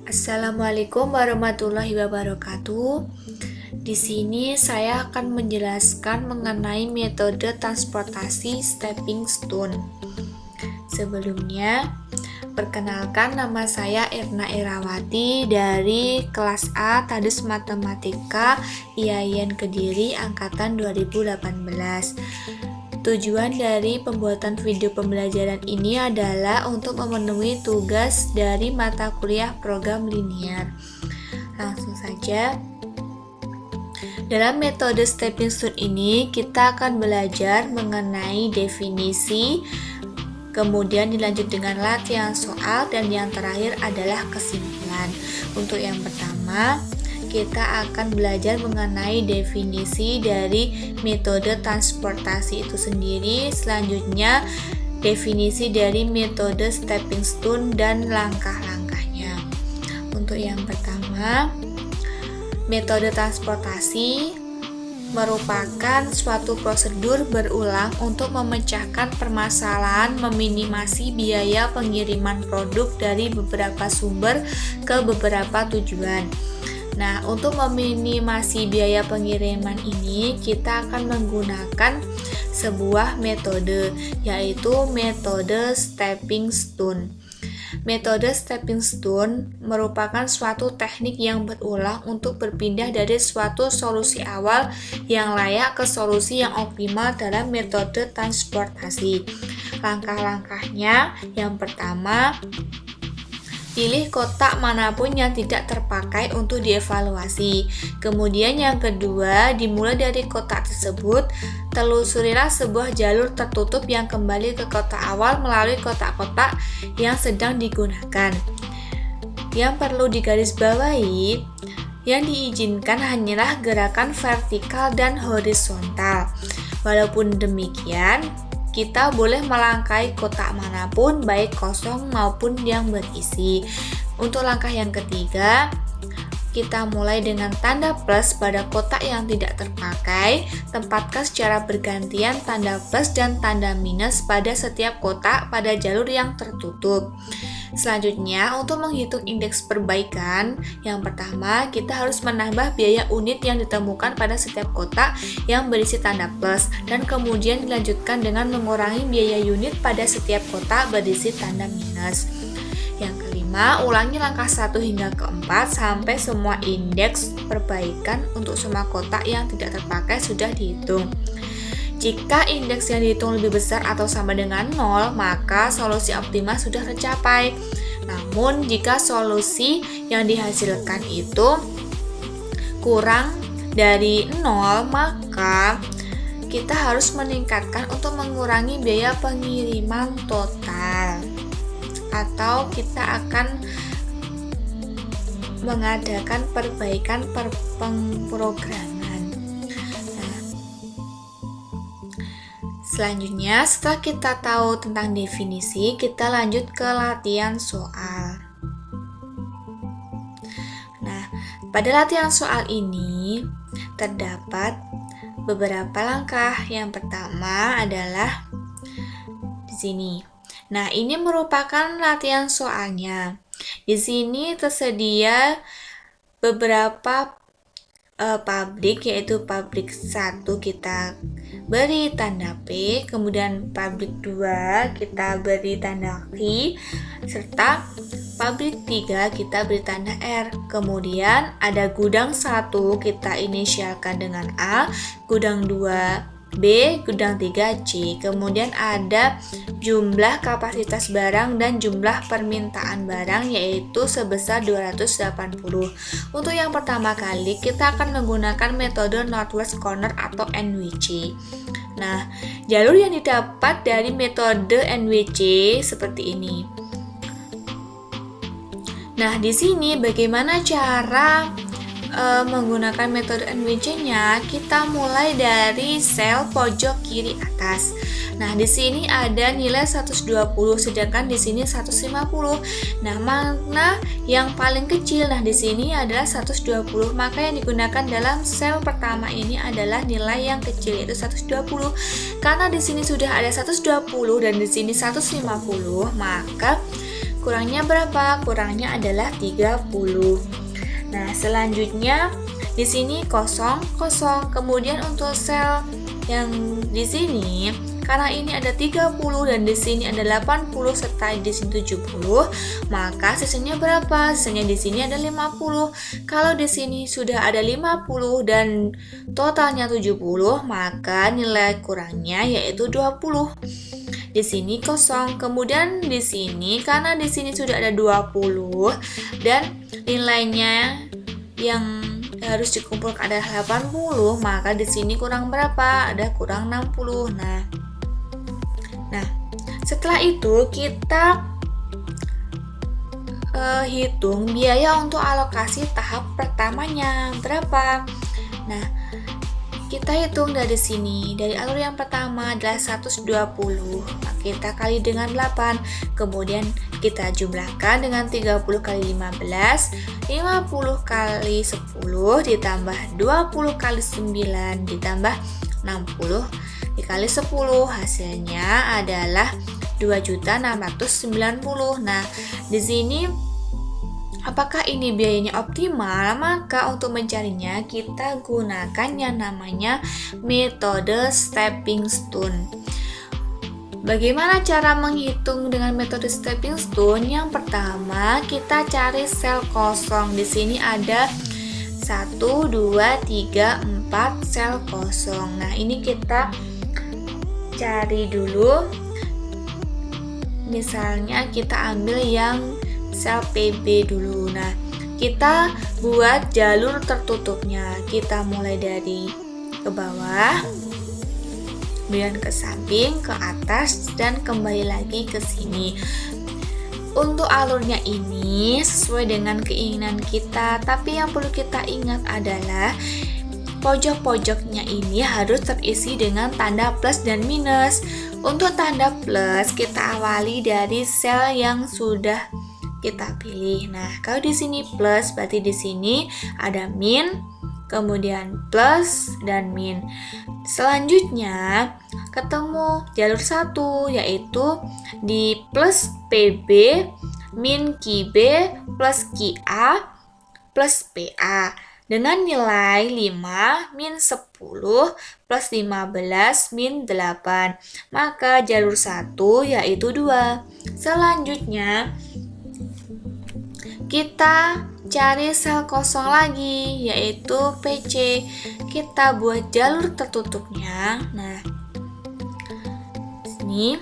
Assalamualaikum warahmatullahi wabarakatuh. Di sini saya akan menjelaskan mengenai metode transportasi stepping stone. Sebelumnya, perkenalkan nama saya Irna Irawati dari kelas A Tadus Matematika IAIN Kediri angkatan 2018. Tujuan dari pembuatan video pembelajaran ini adalah untuk memenuhi tugas dari mata kuliah program linear. Langsung saja. Dalam metode stepping stone ini, kita akan belajar mengenai definisi, kemudian dilanjut dengan latihan soal, dan yang terakhir adalah kesimpulan. Untuk yang pertama, kita akan belajar mengenai definisi dari metode transportasi itu sendiri. Selanjutnya, definisi dari metode stepping stone dan langkah-langkahnya. Untuk yang pertama, metode transportasi merupakan suatu prosedur berulang untuk memecahkan permasalahan meminimasi biaya pengiriman produk dari beberapa sumber ke beberapa tujuan. Nah, untuk meminimasi biaya pengiriman ini, kita akan menggunakan sebuah metode, yaitu metode stepping stone. Metode stepping stone merupakan suatu teknik yang berulang untuk berpindah dari suatu solusi awal yang layak ke solusi yang optimal dalam metode transportasi. Langkah-langkahnya, yang pertama, pilih kotak manapun yang tidak terpakai untuk dievaluasi. Kemudian yang kedua, dimulai dari kotak tersebut, telusurilah sebuah jalur tertutup yang kembali ke kotak awal melalui kotak-kotak yang sedang digunakan. Yang perlu digarisbawahi, yang diizinkan hanyalah gerakan vertikal dan horizontal. Walaupun demikian, kita boleh melangkahi kotak manapun, baik kosong maupun yang berisi. Untuk langkah yang ketiga, kita mulai dengan tanda plus pada kotak yang tidak terpakai. Tempatkan secara bergantian tanda plus dan tanda minus pada setiap kotak pada jalur yang tertutup. Selanjutnya, untuk menghitung indeks perbaikan, yang pertama, kita harus menambah biaya unit yang ditemukan pada setiap kotak yang berisi tanda plus, dan kemudian dilanjutkan dengan mengurangi biaya unit pada setiap kotak berisi tanda minus. Yang kelima, ulangi langkah 1 hingga ke-4 sampai semua indeks perbaikan untuk semua kotak yang tidak terpakai sudah dihitung. Jika indeks yang dihitung lebih besar atau sama dengan 0, maka solusi optimal sudah tercapai. Namun, jika solusi yang dihasilkan itu kurang dari 0, maka kita harus meningkatkan untuk mengurangi biaya pengiriman total. Atau kita akan mengadakan perbaikan pemrograman. Selanjutnya, setelah kita tahu tentang definisi, kita lanjut ke latihan soal. Nah, pada latihan soal ini terdapat beberapa langkah. Yang pertama adalah di sini. Nah, ini merupakan latihan soalnya. Di sini tersedia beberapa pabrik, yaitu pabrik 1 kita beri tanda P, kemudian pabrik 2 kita beri tanda Q, serta pabrik 3 kita beri tanda R. Kemudian ada gudang 1 kita inisialkan dengan A, gudang 2 B, gudang 3 C. Kemudian ada jumlah kapasitas barang dan jumlah permintaan barang, yaitu sebesar 280. Untuk yang pertama kali, kita akan menggunakan metode Northwest Corner atau NWC. Nah, jalur yang didapat dari metode NWC seperti ini. Nah, di sini bagaimana cara menggunakan metode NWC-nya? Kita mulai dari sel pojok kiri atas. Nah, di sini ada nilai 120, sedangkan di sini 150. Nah, mana yang paling kecil? Nah, di sini adalah 120. Maka yang digunakan dalam sel pertama ini adalah nilai yang kecil, yaitu 120. Karena di sini sudah ada 120 dan di sini 150, maka kurangnya berapa? Kurangnya adalah 30. Nah, selanjutnya di sini kosong, kosong. Kemudian untuk sel yang di sini, karena ini ada 30 dan di sini ada 80 serta di sini 70, maka sisanya berapa? Sisanya di sini ada 50. Kalau di sini sudah ada 50 dan totalnya 70, maka nilai kurangnya yaitu 20. Di sini kosong. Kemudian di sini karena di sini sudah ada 20 dan nilainya yang harus dikumpulkan ada 80, maka di sini kurang berapa? Ada kurang 60. Nah, setelah itu kita hitung biaya untuk alokasi tahap pertamanya berapa. Nah, kita hitung dari sini. Dari alur yang pertama adalah 120. Maka kita kali dengan 8. Kemudian kita jumlahkan dengan 30 kali 15. 50 kali 10 ditambah 20 kali 9 ditambah 60 dikali 10. Hasilnya adalah 2.690. Nah, di sini apakah ini biayanya optimal? Maka untuk mencarinya kita gunakan yang namanya metode stepping stone. Bagaimana cara menghitung dengan metode stepping stone? Yang pertama, kita cari sel kosong. Di sini ada 1, 2, 3, 4 sel kosong. Nah, ini kita cari dulu. Misalnya kita ambil yang sel PB dulu. Nah, kita buat jalur tertutupnya. Kita mulai dari ke bawah, kemudian ke samping, ke atas, dan kembali lagi ke sini. Untuk alurnya ini sesuai dengan keinginan kita, tapi yang perlu kita ingat adalah pojok-pojoknya ini harus terisi dengan tanda plus dan minus. Untuk tanda plus kita awali dari sel yang sudah kita pilih. Nah, kalau di sini plus berarti di sini ada min, kemudian plus dan min. Selanjutnya ketemu jalur 1 yaitu di plus PB min QB plus QA plus PA dengan nilai 5 min 10 plus 15 min 8. Maka jalur 1 yaitu 2. Selanjutnya kita cari sel kosong lagi yaitu PC. Kita buat jalur tertutupnya. Nah, sini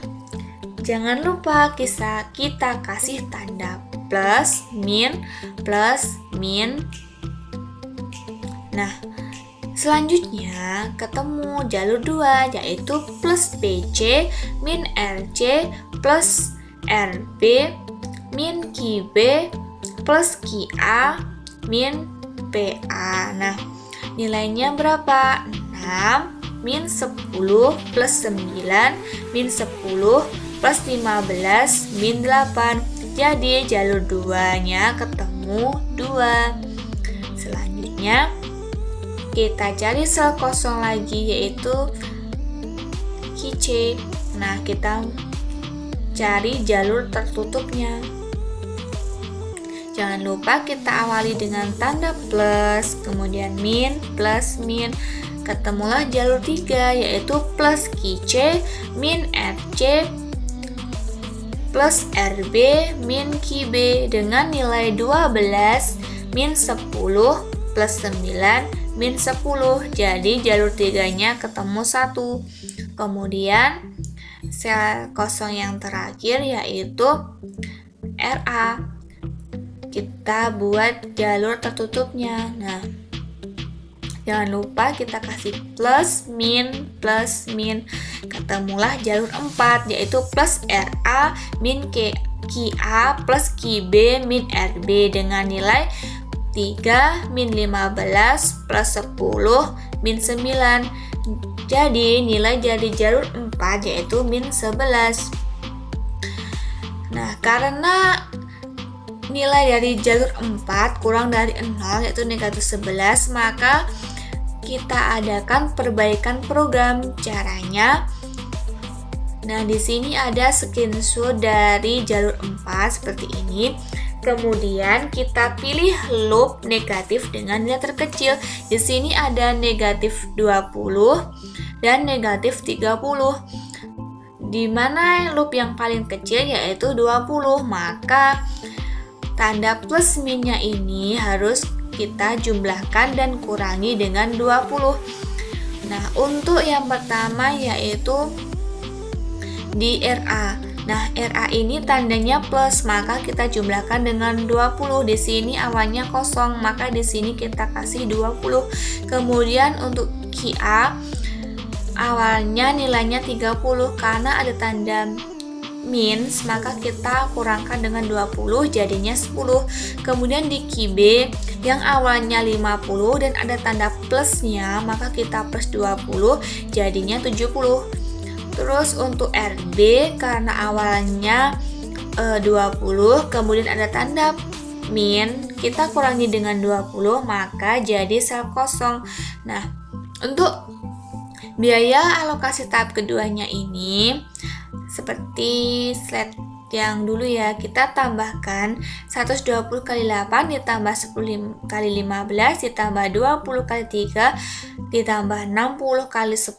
jangan lupa kita kasih tanda plus min. Nah, selanjutnya ketemu jalur 2 yaitu plus PC min RC plus RB min QB plus QA min PA. Nah, nilainya berapa? 6 min 10 plus 9 min 10 plus 15 min 8. Jadi jalur 2-nya ketemu 2. Selanjutnya kita cari sel kosong lagi yaitu QC. Nah, kita cari jalur tertutupnya. Jangan lupa kita awali dengan tanda plus, kemudian min, plus, min. Ketemulah jalur 3 yaitu plus QC, min RC, plus RB, min QB dengan nilai 12, min 10, plus 9, min 10. Jadi jalur 3-nya ketemu 1. Kemudian sel kosong yang terakhir yaitu RA. Kita buat jalur tertutupnya. Nah, jangan lupa kita kasih plus, min. Ketemulah jalur 4 yaitu plus RA min QA plus QB min RB dengan nilai 3 min 15 plus 10 min 9. Jadi nilai dari jalur 4 yaitu min 11. Nah, karena nilai dari jalur 4 kurang dari 0 yaitu negatif 11, maka kita adakan perbaikan program. Caranya Nah, di sini ada screenshot dari jalur 4 seperti ini. Kemudian kita pilih loop negatif dengan nilai terkecil. Di sini ada negatif 20 dan negatif 30. Di mana loop yang paling kecil yaitu 20, maka tanda plus minnya ini harus kita jumlahkan dan kurangi dengan 20. Nah, untuk yang pertama yaitu di RA. Nah, RA ini tandanya plus, maka kita jumlahkan dengan 20. Di sini awalnya kosong, maka di sini kita kasih 20. Kemudian untuk QA awalnya nilainya 30, karena ada tanda minus, maka kita kurangkan dengan 20 jadinya 10. Kemudian di QB yang awalnya 50 dan ada tanda plusnya, maka kita plus 20 jadinya 70. Terus untuk RB karena awalnya 20 kemudian ada tanda min, kita kurangi dengan 20 maka jadi sel kosong. Nah, untuk biaya alokasi tahap keduanya ini seperti slide yang dulu ya, kita tambahkan 120 kali 8 ditambah 10 kali 15 ditambah 20 kali 3 ditambah 60 kali 10.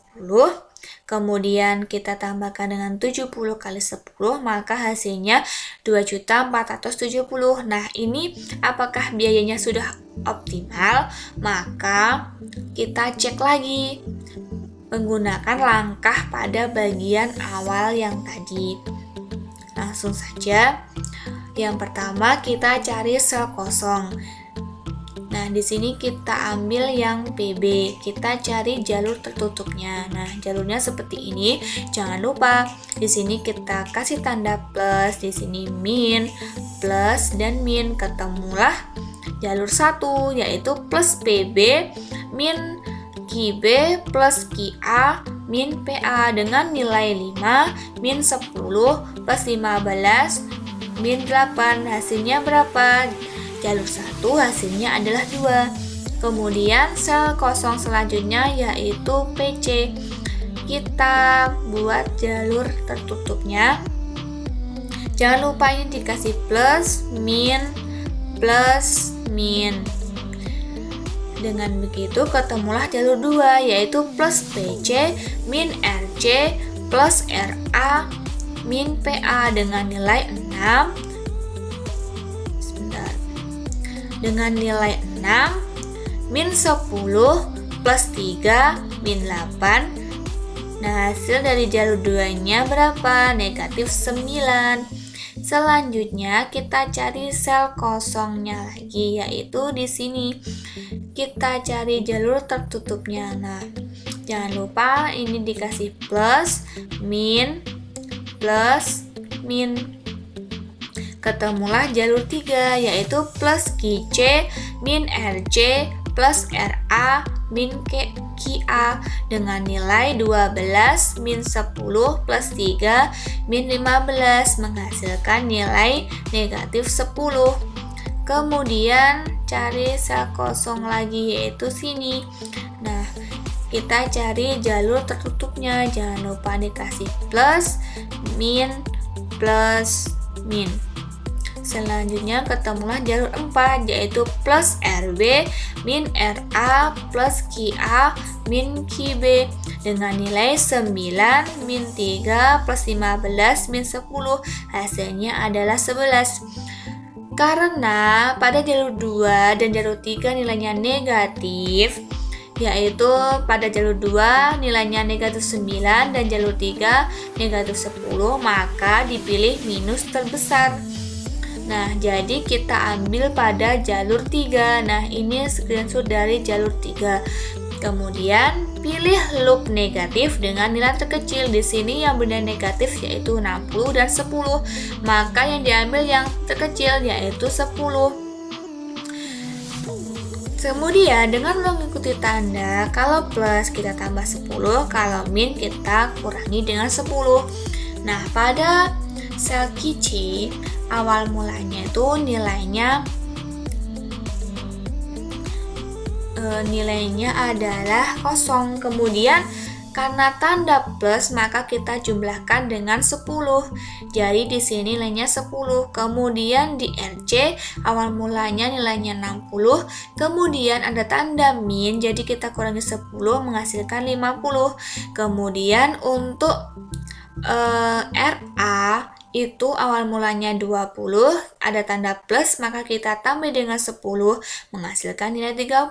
Kemudian kita tambahkan dengan 70 kali 10, maka hasilnya 2.470. Nah, ini apakah biayanya sudah optimal? Maka kita cek lagi menggunakan langkah pada bagian awal yang tadi. Langsung saja. Yang pertama kita cari sel kosong. Nah, di sini kita ambil yang PB, kita cari jalur tertutupnya. Nah, jalurnya seperti ini. Jangan lupa di sini kita kasih tanda plus, di sini min, plus dan min. Ketemulah jalur 1 yaitu plus PB min QB plus QA min PA dengan nilai 5 min 10 plus 15 min 8. Hasilnya berapa? Jalur 1 hasilnya adalah 2. Kemudian sel kosong selanjutnya yaitu PC. Kita buat jalur tertutupnya. Jangan lupa ini dikasih plus, min. Dengan begitu ketemulah jalur 2 yaitu plus PC min RC plus RA min PA dengan nilai 6. Dengan nilai 6 min 10 plus 3 min 8. Nah, hasil dari jalur 2 nya berapa? Negatif 9. Selanjutnya kita cari sel kosongnya lagi, yaitu di sini kita cari jalur tertutupnya. Nah, jangan lupa ini dikasih plus, min. Ketemulah jalur 3 yaitu plus QC min RC plus RA min QA dengan nilai 12 min 10 plus 3 min 15 menghasilkan nilai negatif 10. Kemudian cari sel kosong lagi yaitu sini. Nah, kita cari jalur tertutupnya. Jangan lupa dikasih plus, min. Selanjutnya ketemulah jalur 4 yaitu plus RB min RA plus QA min QB dengan nilai 9 min 3 plus 15 min 10. Hasilnya adalah 11. Karena pada jalur 2 dan jalur 3 nilainya negatif, yaitu pada jalur 2 nilainya negatif 9 dan jalur 3 negatif 10, maka dipilih minus terbesar. Nah, jadi kita ambil pada jalur 3. Nah, ini screenshot dari jalur 3. Kemudian pilih loop negatif dengan nilai terkecil. Di sini yang benda negatif yaitu 60 dan 10. Maka yang diambil yang terkecil yaitu 10. Kemudian dengan mengikuti tanda, kalau plus kita tambah 10, kalau min kita kurangi dengan 10. Nah, pada sel QC awal mulanya itu nilainya adalah kosong. Kemudian Karena tanda plus maka kita jumlahkan dengan 10. Jadi di sini nilainya 10. Kemudian di RC awal mulanya nilainya 60. Kemudian ada tanda min, jadi kita kurangi 10 menghasilkan 50. Kemudian untuk RA itu awal mulanya 20, ada tanda plus, maka kita tambah dengan 10, menghasilkan nilai 30.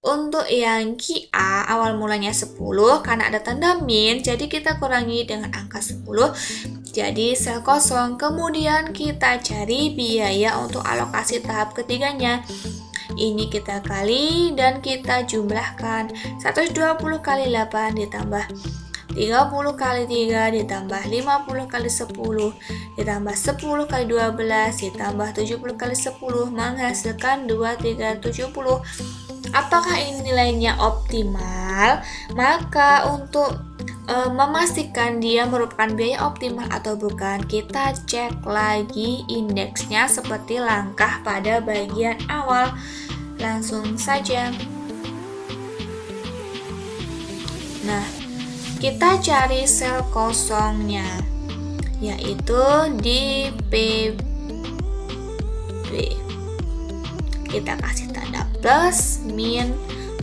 Untuk yang QA, awal mulanya 10, karena ada tanda min, jadi kita kurangi dengan angka 10, jadi sel kosong. Kemudian kita cari biaya untuk alokasi tahap ketiganya. Ini kita kali dan kita jumlahkan. 120 kali 8 ditambah 30 kali 3 ditambah 50 kali 10 ditambah 10 kali 12 ditambah 70 kali 10 menghasilkan 2370. Apakah ini nilainya optimal? Maka untuk memastikan dia merupakan biaya optimal atau bukan, kita cek lagi indeksnya seperti langkah pada bagian awal. Langsung saja. Nah, kita cari sel kosongnya, yaitu di PB. Kita kasih tanda plus, min,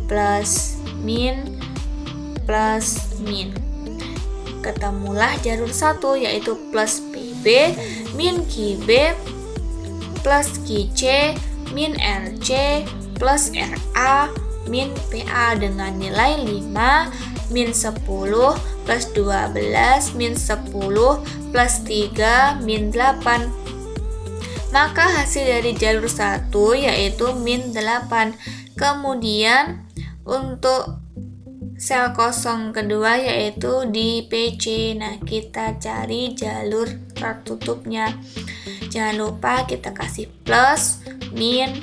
plus, min, plus, min. Ketemulah jalur 1, yaitu plus PB, min QB, plus QC, min RC, plus RA, min PA dengan nilai 5, min 10 plus 12 min 10 plus 3 min 8. Maka hasil dari jalur 1 yaitu min 8. Kemudian untuk sel kosong kedua yaitu di PC. Nah, kita cari jalur tertutupnya. Jangan lupa kita kasih plus, min,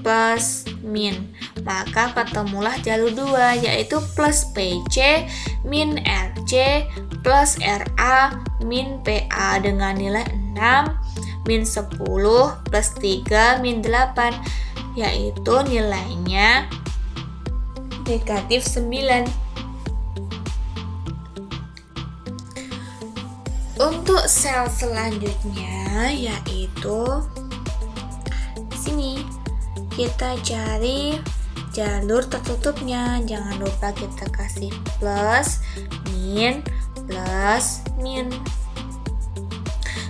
plus, min. Maka ketemulah jalur 2 yaitu plus PC min RC plus RA min PA dengan nilai 6 min 10 plus 3 min 8, yaitu nilainya negatif 9. Untuk sel selanjutnya yaitu sini kita cari jalur tertutupnya. Jangan lupa kita kasih plus, min, plus, min.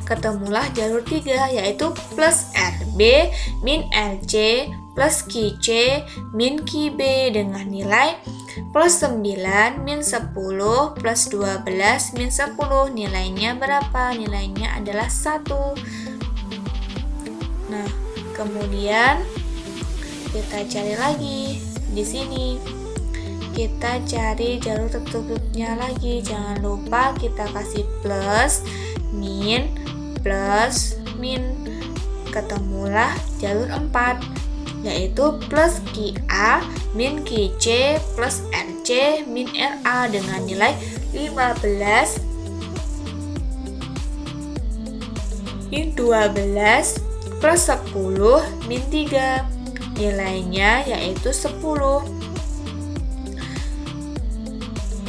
Ketemulah jalur 3 yaitu plus RB min RC plus QC min QB dengan nilai plus 9 min 10 plus 12 min 10. Nilainya berapa? Nilainya adalah 1. Nah, kemudian kita cari lagi di sini. Kita cari jalur tertutupnya lagi. Jangan lupa kita kasih plus, min, plus, min. Ketemulah jalur 4 yaitu plus QA min QC plus RC min RA dengan nilai 15 min 12 plus 10 min 3. Nilainya yaitu 10.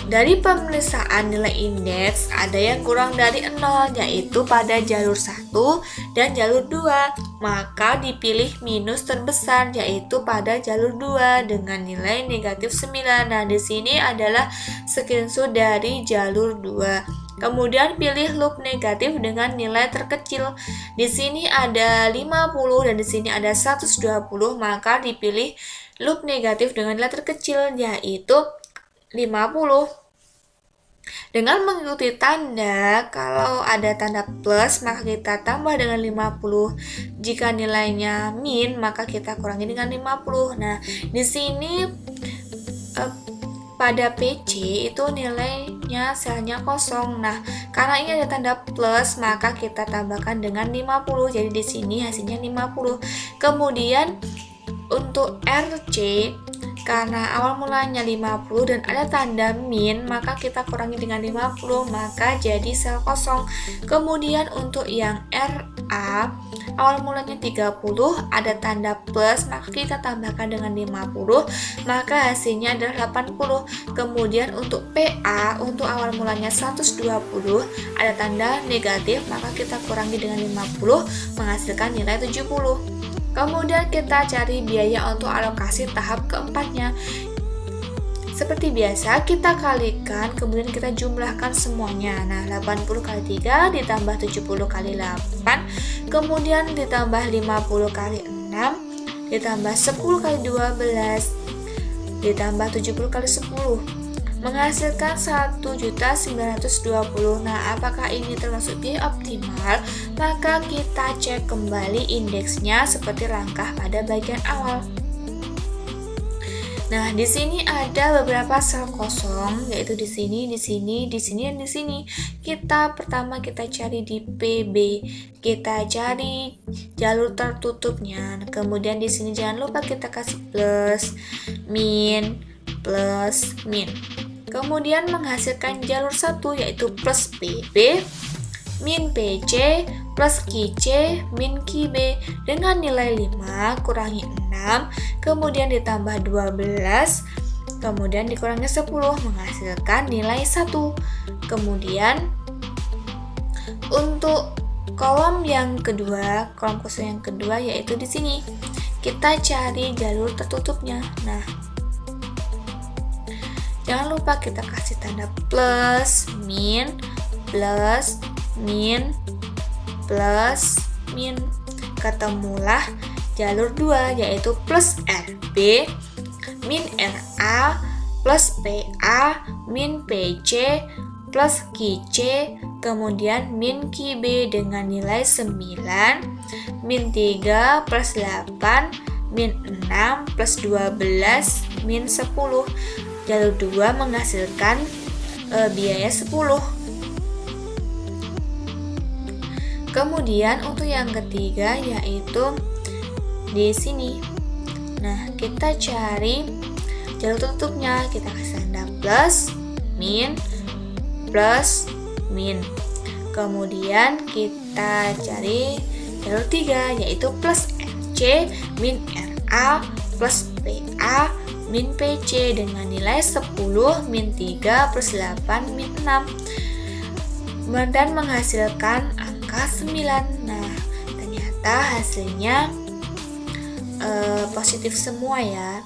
Dari pemeriksaan nilai indeks ada yang kurang dari 0 yaitu pada jalur 1 dan jalur 2. Maka dipilih minus terbesar yaitu pada jalur 2 dengan nilai negatif 9. Nah, di sini adalah screenshot dari jalur 2. Kemudian pilih loop negatif dengan nilai terkecil. Di sini ada 50 dan di sini ada 120, maka dipilih loop negatif dengan nilai terkecil yaitu 50. Dengan mengikuti tanda, kalau ada tanda plus maka kita tambah dengan 50. Jika nilainya min maka kita kurangi dengan 50. Nah, di sini pada PC itu nilainya selnya kosong. Nah, karena ini ada tanda plus maka kita tambahkan dengan 50. Jadi di sini hasilnya 50. Kemudian untuk RC Karena awal mulanya 50 dan ada tanda min, maka kita kurangi dengan 50, maka jadi sel kosong. Kemudian untuk yang RA, awal mulanya 30, ada tanda plus, maka kita tambahkan dengan 50, maka hasilnya adalah 80. Kemudian untuk PA, untuk awal mulanya 120, ada tanda negatif, maka kita kurangi dengan 50, menghasilkan nilai 70. Kemudian kita cari biaya untuk alokasi tahap keempatnya. Seperti biasa, kita kalikan, kemudian kita jumlahkan semuanya. Nah, 80 kali 3 ditambah 70 kali 8, kemudian ditambah 50 kali 6, ditambah 10 kali 12, ditambah 70 kali 10. Menghasilkan 1.920. Nah, apakah ini termasuk biaya optimal? Maka kita cek kembali indeksnya seperti langkah pada bagian awal. Nah, di sini ada beberapa sel kosong, yaitu di sini, di sini, di sini, dan di sini. Pertama kita cari di PB, kita cari jalur tertutupnya. Kemudian di sini jangan lupa kita kasih plus, min. Kemudian menghasilkan jalur 1 yaitu plus PB, min PC, plus QC, min QB dengan nilai 5 kurangi 6, kemudian ditambah 12, kemudian dikurangi 10, menghasilkan nilai 1. Kemudian untuk kolom yang kedua, kolom kosong yang kedua yaitu di sini. Kita cari jalur tertutupnya. Nah, jangan lupa kita kasih tanda plus, min, plus, min, plus, min. Ketemulah jalur 2 yaitu plus RB, min RA, plus PA, min PC, plus QC, kemudian min QB dengan nilai 9, min 3 plus 8, min 6 plus 12, min 10. Jalur 2 menghasilkan biaya 10. Kemudian untuk yang ketiga yaitu di sini. Nah, kita cari jalur tutupnya, kita kasih tanda plus, min. Kemudian kita cari jalur 3 yaitu plus RC, min RA, plus PA, min PC dengan nilai 10, min 3 plus 8, min 6, dan menghasilkan angka 9. Nah, ternyata hasilnya positif semua ya,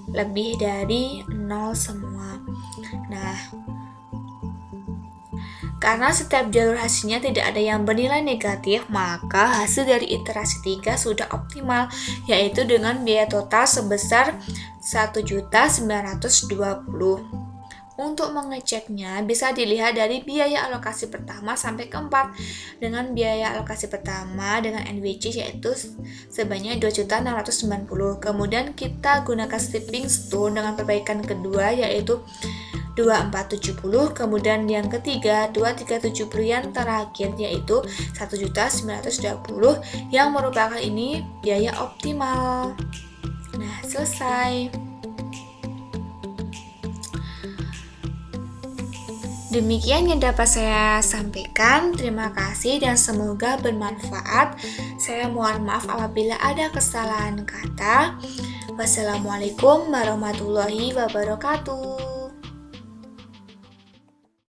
lebih dari 0 semua. Nah, karena setiap jalur hasilnya tidak ada yang bernilai negatif, maka hasil dari iterasi 3 sudah optimal, yaitu dengan biaya total sebesar 1.920. Untuk mengeceknya bisa dilihat dari biaya alokasi pertama sampai keempat. Dengan biaya alokasi pertama dengan NWC yaitu sebanyak 2.690. Kemudian kita gunakan stepping stone dengan perbaikan kedua yaitu 2470, kemudian yang ketiga 2370, yang terakhir yaitu 1.920 yang merupakan ini biaya optimal. Nah, selesai. Demikian yang dapat saya sampaikan. Terima kasih dan semoga bermanfaat. Saya mohon maaf apabila ada kesalahan kata. Wassalamualaikum warahmatullahi wabarakatuh.